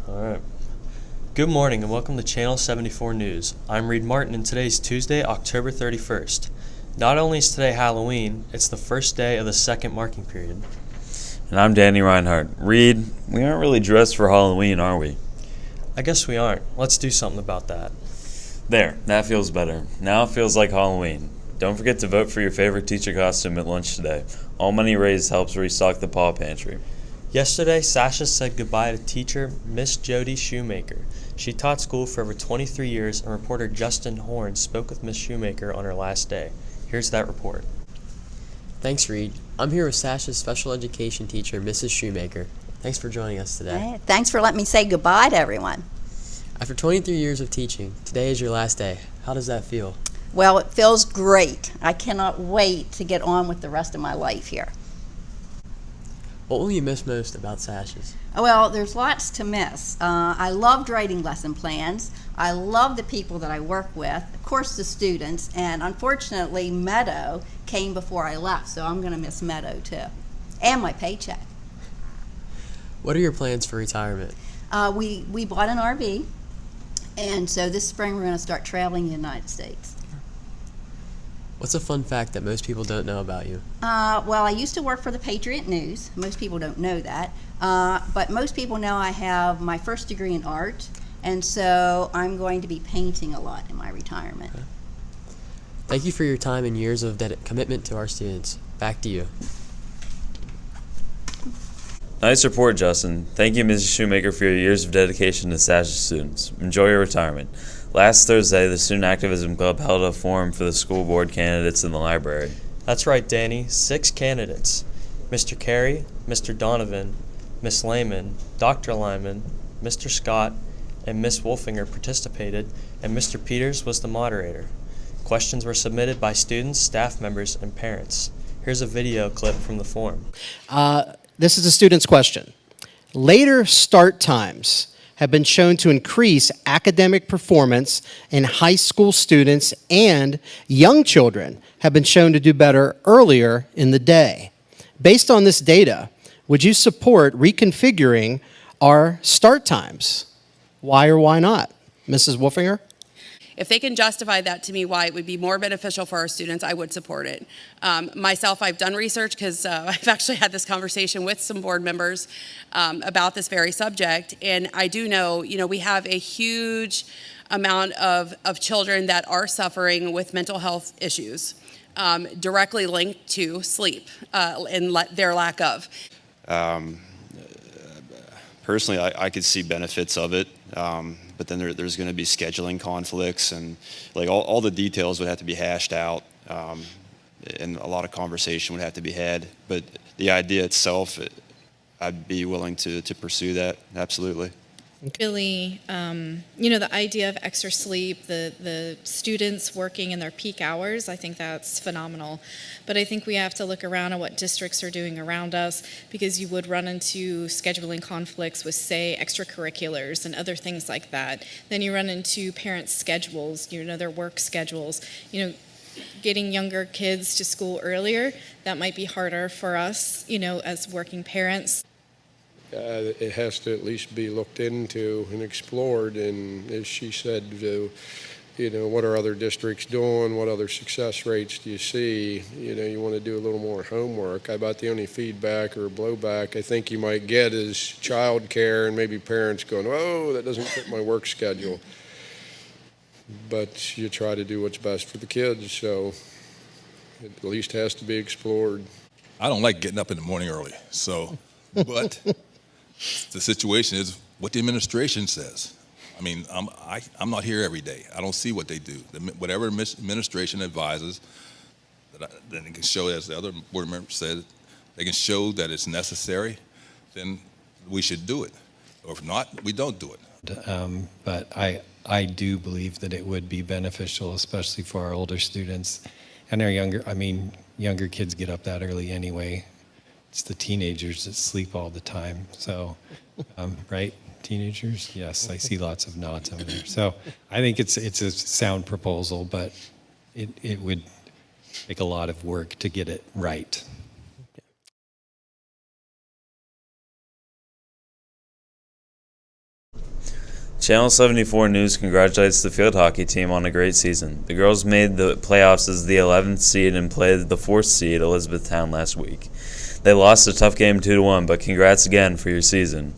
All right. Good morning and welcome to Channel 74 News. I'm Reed Martin and today's Tuesday, October 31st. Not only is today Halloween, it's the first day of the second marking period. And I'm Danny Reinhardt. Reed, we aren't really dressed for Halloween, are we? I guess we aren't. Let's do something about that. There, that feels better. Now it feels like Halloween. Don't forget to vote for your favorite teacher costume at lunch today. All money raised helps restock the Paw Pantry. Yesterday, Sasha said goodbye to teacher Miss Jody Shoemaker. She taught school for over 23 years, and reporter Justin Horn spoke with Miss Shoemaker on her last day. Here's that report. Thanks, Reed. I'm here with Sasha's special education teacher, Mrs. Shoemaker. Thanks for joining us today. Hey, thanks for letting me say goodbye to everyone. After 23 years of teaching, today is your last day. How does that feel? Well, it feels great. I cannot wait to get on with the rest of my life here. What will you miss most about Sasha's? Well, there's lots to miss. I loved writing lesson plans. I love the people that I work with, of course the students, and unfortunately Meadow came before I left, so I'm going to miss Meadow too, and my paycheck. What are your plans for retirement? We bought an RV, and so this spring we're going to start traveling the United States. What's a fun fact that most people don't know about you? Well, I used to work for the Patriot News. Most people don't know that. But most people know I have my first degree in art, and so I'm going to be painting a lot in my retirement. Okay. Thank you for your time and years of commitment to our students. Back to you. Nice report, Justin. Thank you, Mrs. Shoemaker, for your years of dedication to Sasha students. Enjoy your retirement. Last Thursday, the Student Activism Club held a forum for the school board candidates in the library. That's right, Danny. 6 candidates. Mr. Carey, Mr. Donovan, Miss Lehman, Dr. Lyman, Mr. Scott, and Miss Wolfinger participated, and Mr. Peters was the moderator. Questions were submitted by students, staff members, and parents. Here's a video clip from the forum. This is a student's question. Later start times have been shown to increase academic performance in high school students, and young children have been shown to do better earlier in the day. Based on this data, would you support reconfiguring our start times? Why or why not? Mrs. Wolfinger? If they can justify that to me, why it would be more beneficial for our students, I would support it. Myself, I've done research because I've actually had this conversation with some board members about this very subject. And I do know, we have a huge amount of children that are suffering with mental health issues directly linked to sleep and their lack of. Personally, I could see benefits of it. But then there's going to be scheduling conflicts, and like all the details would have to be hashed out, and a lot of conversation would have to be had. But the idea itself, I'd be willing to pursue that, absolutely. Really, the idea of extra sleep, the students working in their peak hours, I think that's phenomenal. But I think we have to look around at what districts are doing around us, because you would run into scheduling conflicts with, say, extracurriculars and other things like that. Then you run into parents' schedules, their work schedules. Getting younger kids to school earlier, that might be harder for us, as working parents. It has to at least be looked into and explored, and as she said, what are other districts doing, what other success rates do you see? You want to do a little more homework. About the only feedback or blowback I think you might get is child care, and maybe parents going, oh, that doesn't fit my work schedule. But you try to do what's best for the kids, so it at least has to be explored. I don't like getting up in the morning early, but the situation is what the administration says. I mean, I'm not here every day. I don't see what they do. Whatever administration advises, then they can show, as the other board member said, they can show that it's necessary, then we should do it. Or if not, we don't do it. But I do believe that it would be beneficial, especially for our older students and our younger kids get up that early anyway. It's the teenagers that sleep all the time. So, right? Teenagers? Yes, I see lots of nods over there. So I think it's a sound proposal, but it would take a lot of work to get it right. Channel 74 News congratulates the field hockey team on a great season. The girls made the playoffs as the 11th seed and played the 4th seed, Elizabethtown, last week. They lost a tough game 2-1, but congrats again for your season.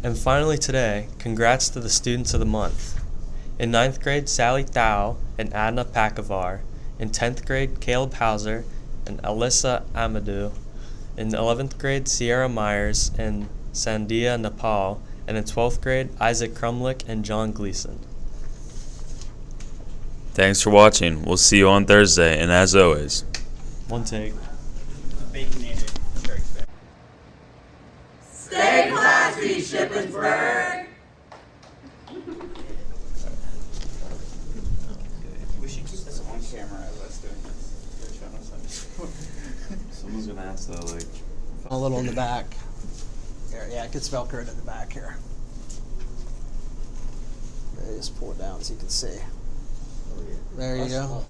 And finally today, congrats to the Students of the Month. In 9th grade, Sally Thau and Adna Pakavar. In 10th grade, Caleb Hauser and Alyssa Amadou. In 11th grade, Sierra Myers and Sandia Nepal. And in 12th grade, Isaac Crumlick and John Gleason. Thanks for watching. We'll see you on Thursday, and as always, One take. Stay classy, Shippensburg! We should keep this on camera as us doing this. someone's gonna ask though, like, A little in the back. There, yeah, it gets Velcroed in the back here. There, just pull it down so you can see. There you go.